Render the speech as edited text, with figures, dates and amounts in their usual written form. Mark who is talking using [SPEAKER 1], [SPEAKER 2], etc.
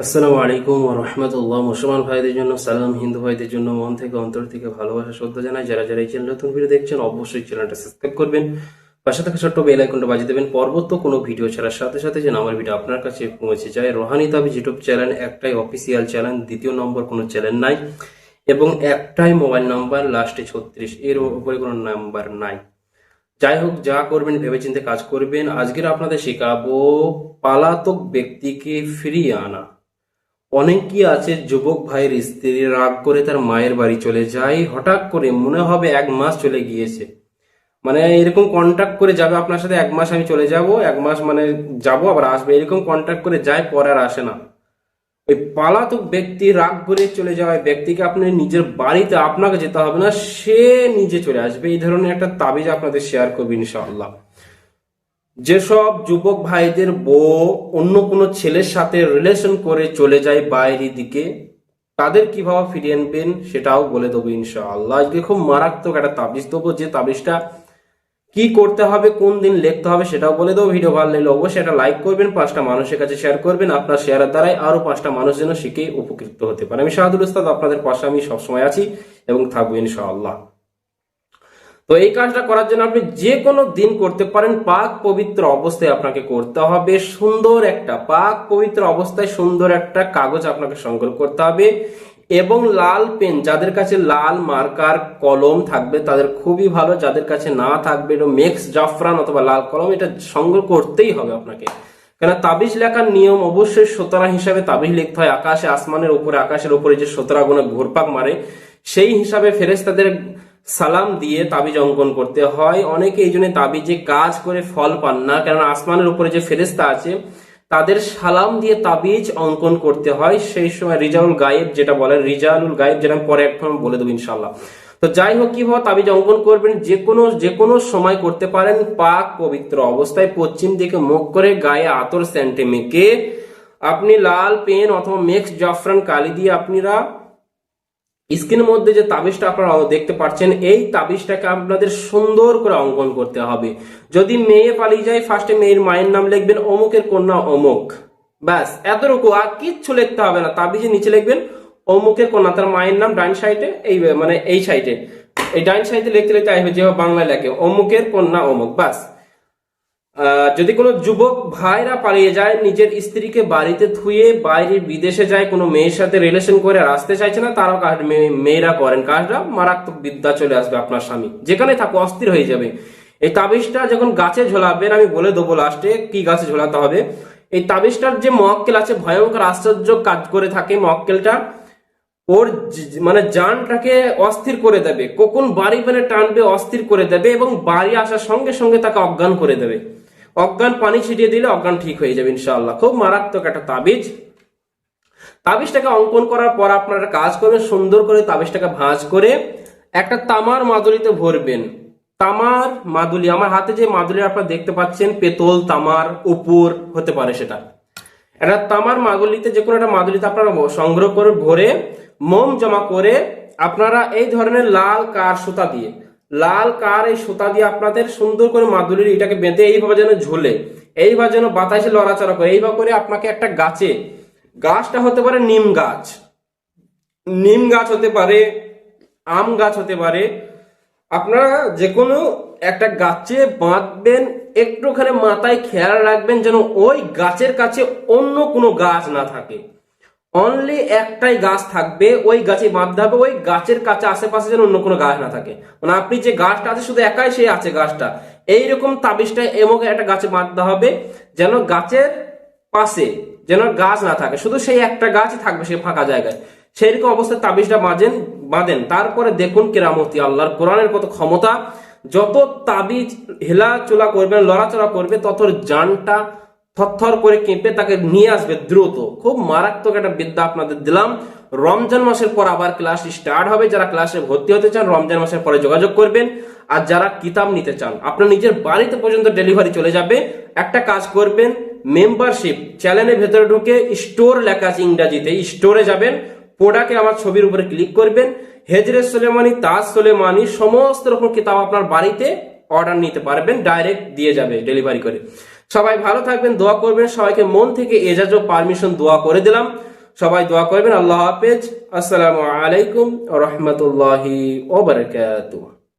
[SPEAKER 1] আসসালামু আলাইকুম ওয়া রাহমাতুল্লাহ। মুসলমান ভাইদের জন্য সালাম, হিন্দু ভাইদের জন্য মন থেকে অন্তর থেকে ভালোবাসা শ্রদ্ধা জানাই। যারা যারা এই চ্যানেল নতুন ভিডিও দেখছেন অবশ্যই চ্যানেলটা সাবস্ক্রাইব করবেন, পাশে থাকা ছোট্ট বেল আইকনটা বাজিয়ে দেবেন। পরবর্তী কোনো ভিডিও ছাড়ার সাথে সাথে যেন আমার ভিডিও আপনার কাছে পৌঁছে যায়। রোহানি তাবিজ ইউটিউব চ্যানেল একটাই অফিসিয়াল চ্যানেল, দ্বিতীয় নম্বর কোনো চ্যানেল নাই, এবং একটাই মোবাইল নাম্বার লাস্টে 36, এর উপরে কোনো নাম্বার নাই। যাই হোক, যা করবেন ভেবেচিন্তে কাজ করবেন। আজকের আপনাদের শেখাবো পালাতক ব্যক্তিকে ফিরিয়ে আনা। অনেকই আছে যুবক ভাইয়ের স্ত্রী রাগ করে তার মায়ের বাড়ি চলে যায়, হঠাৎ করে মনে হবে 1 মাস চলে গিয়েছে, মানে এরকম কন্ট্যাক্ট করে যাবে আপনার সাথে, 1 মাস আমি চলে যাব, 1 মাস মানে যাবো আবার আসবে, এরকম কন্ট্যাক্ট করে যায়, পরে আর আসে না। ওই পালাতক ব্যক্তি রাগ করে চলে যাওয়া ব্যক্তিকে আপনি নিজের বাড়িতে আপনাকে যেতে হবে না, সে নিজে চলে আসবে। এই ধরনের একটা তাবিজ আপনাদের শেয়ার করবো ইনশাআল্লাহ। যেসব যুবক ভাইদের বউ অন্য কোনো ছেলের সাথে রিলেশন করে চলে যায় বাইরের দিকে, তাদের কিভাবে ফিরিয়ে আনবেন সেটাও বলে দেবো ইনশাআল্লাহ। আজকে খুব মারাত্মক একটা তাবিজ দেবো, যে তাবিজটা কি করতে হবে, কোন দিন লিখতে হবে সেটাও বলে দেবো। ভিডিও ভালো লাগলে অবশ্যই এটা লাইক করবেন, 5টা মানুষের কাছে শেয়ার করবেন। আপনার শেয়ারের দ্বারাই আরো 5টা মানুষ যেন শিখে উপকৃত হতে পারে। আমি শাহাদুল উস্তাদ আপনাদের পাশে আমি সবসময় আছি এবং থাকবো ইনশাআল্লাহ। তো এই কাজটা করার জন্য আপনি যে কোনো দিন করতে পারেন, পাক পবিত্র অবস্থায় আপনাকে করতে হবে। সুন্দর একটা পাক পবিত্র অবস্থায় সুন্দর একটা কাগজ আপনাকে সংগ্রহ করতে হবে, এবং লাল পেন, যাদের কাছে লাল মার্কার কলম থাকবে তাদের খুবই ভালো, যাদের কাছে না থাকবে মেক্স জাফরান অথবা লাল কলম, এটা সংগ্রহ করতেই হবে আপনাকে। কেন তাবিজ লেখার নিয়ম অবশ্যই 17 হিসাবে তাবিজ লিখতে হয়। আকাশে আসমানের উপরে, আকাশের উপরে যে 17 গুণে ঘুরপাক মারে, সেই হিসাবে ফেরেশতাদের সালাম দিয়ে তাবিজ অঙ্কন করতে হয়। অনেকে এই জন্য তাবিজে কাজ করে ফল পান না, কারণ আসমানের উপরে যে ফেরেশতা আছে তাদের সালাম দিয়ে তাবিজ অঙ্কন করতে হয়। সেই সময় রিজাউল গায়েব যেটা বলে, রিজাউল গায়েব যেটা আমি পরে এখন বলে দেবো ইনশাল্লাহ। তো যাই হোক, কিভাবে তাবিজ অঙ্কন করবেন, যে কোনো সময় করতে পারেন। পাক পবিত্র অবস্থায় পশ্চিম দিকে মুখ করে গায়ে আতর সেন্টে মেখে আপনি লাল পেন অথবা মিক্স জাফরান কালি দিয়ে আপনারা স্ক্রিনের মধ্যে যে তাবিজটা আপনারা দেখতে পাচ্ছেন, এই তাবিজটাকে আপনাদের সুন্দর করে অঙ্কন করতে হবে। যদি মেয়ে পালিয়ে যায়, ফার্স্টে মেয়ের মায়ের নাম লিখবেন, অমুকের কন্যা অমুক, ব্যাস এতটুকু, আর কিচ্ছু লিখতে হবে না। তাবিজের নিচে লিখবেন অমুকের কন্যা, তার মায়ের নাম ডাইন সাইডে, এই মানে এই সাইডে, এই ডাইন সাইডে লিখতে লিখতে আসবে যেভাবে বাংলায় লেখে, অমুকের কন্যা অমুক, ব্যাস। যদি কোনো যুবক ভাইরা পালিয়ে যায়, নিজের স্ত্রীকে বাড়িতে থুয়ে বাইরে বিদেশে যায়, কোনো মেয়ের সাথে রিলেশন করে আর আসতে চাইছে না, তারাও মেয়েরা করেন কাজটা, মারাত্মক বিদ্যা চলে আসবে। আপনার স্বামী যেখানে থাকো অস্থির হয়ে যাবে। এই তাবিজটা যখন গাছে ঝোলাবেন, আমি বলে দেবো লাস্টে কি গাছে ঝোলাতে হবে। এই তাবিজটার যে মক্কেল আছে, ভয়ঙ্কর আশ্চর্য কাজ করে থাকে মক্কেলটা, ওর মানে জানটাকে অস্থির করে দেবে, কখন বাড়ি বেনে টানবে অস্থির করে দেবে, এবং বাড়ি আসার সঙ্গে সঙ্গে তাকে অজ্ঞান করে দেবে। অজ্ঞান পানি ছিটিয়ে দিলে অজ্ঞান ঠিক হয়ে যাবে ইনশাআল্লাহ। খুব মারাত্মক একটা তাবিজ। তাবিজটাকে অঙ্কন করার পর আপনারা কাজ করবেন, সুন্দর করে তাবিজটাকে ভাঁজ করে একটা তামার মাদুলিতে ভরবেন। তামার মাদুলি, আমার হাতে যে মাদুলি আপনারা দেখতে পাচ্ছেন, পেতল তামার উপর হতে পারে সেটা, একটা তামার মাদুলিতে, যে কোনো একটা মাদুলিতে আপনারা সংগ্রহ করে ভরে মোম জমা করে আপনারা এই ধরনের লাল কার সুতা দিয়ে, লাল কার এই সুতা দিয়ে আপনাদের সুন্দর করে মাদুলির এটাকে বেঁধে এইভাবে যেন ঝুলে, এইভাবে যেন বাতাসে লড়াচড়া করে, এইভাবে করে আপনাকে একটা গাছে, গাছটা হতে পারে নিম গাছ, নিম গাছ হতে পারে, আম গাছ হতে পারে, আপনারা যে কোনো একটা গাছে বাঁধবেন। একটুখানি মাথায় খেয়াল রাখবেন যেন ওই গাছের কাছে অন্য কোনো গাছ না থাকে, অনলি একটাই গাছ থাকবে, ওই গাছে বাঁধতে হবে। ওই গাছের কাছে আশেপাশে যেন অন্য কোনো গাছ না থাকে, মানে আপনি যে গাছটা আছে শুধু একাই সে আছে গাছটা, এইরকম তাবিজটা এবং একটা গাছে বাঁধতে হবে, যেন গাছের পাশে যেন গাছ না থাকে, শুধু সেই একটা গাছই থাকবে সে ফাঁকা জায়গায়। সেইরকম অবস্থায় তাবিজটা বাঁধেন। তারপরে দেখুন কেরামতি, আল্লাহর কোরআনের কত ক্ষমতা। যত তাবিজ হেলা চোলা করবেন, লড়াচড়া করবে, তত জানটা থরথর করে কেঁপে তাকে নিয়ে আসবে দ্রুত। খুব মারাত্মক একটা বিদ্যা আপনাদের দিলাম। রমজান মাসের পর আবার ক্লাস স্টার্ট হবে। যারা ক্লাসে ভর্তি হতে চান রমজান মাসের পরে যোগাযোগ করবেন, আর যারা কিতাব নিতে চান আপনার নিজের বাড়িতে পর্যন্ত ডেলিভারি চলে যাবে। একটা কাজ করবেন, মেম্বারশিপ চ্যানেলের ভেতরে ঢুকে স্টোর লেখা আছে ইংরাজিতে, স্টোরে যাবেন, প্রোডাক্টে আমার ছবির উপরে ক্লিক করবেন, হেজরে সুলেমানি, তাজ সুলেমানি, সমস্ত রকম কিতাব আপনার বাড়িতে অর্ডার নিতে পারবেন, ডাইরেক্ট দিয়ে যাবে ডেলিভারি করে। সবাই ভালো থাকবেন, দোয়া করবেন। সবাইকে মন থেকে এজাজ ও পারমিশন দোয়া করে দিলাম। সবাই দোয়া করবেন। আল্লাহ হাফেজ। আসসালামু আলাইকুম ওয়া রাহমাতুল্লাহি ওয়া বারাকাতুহু।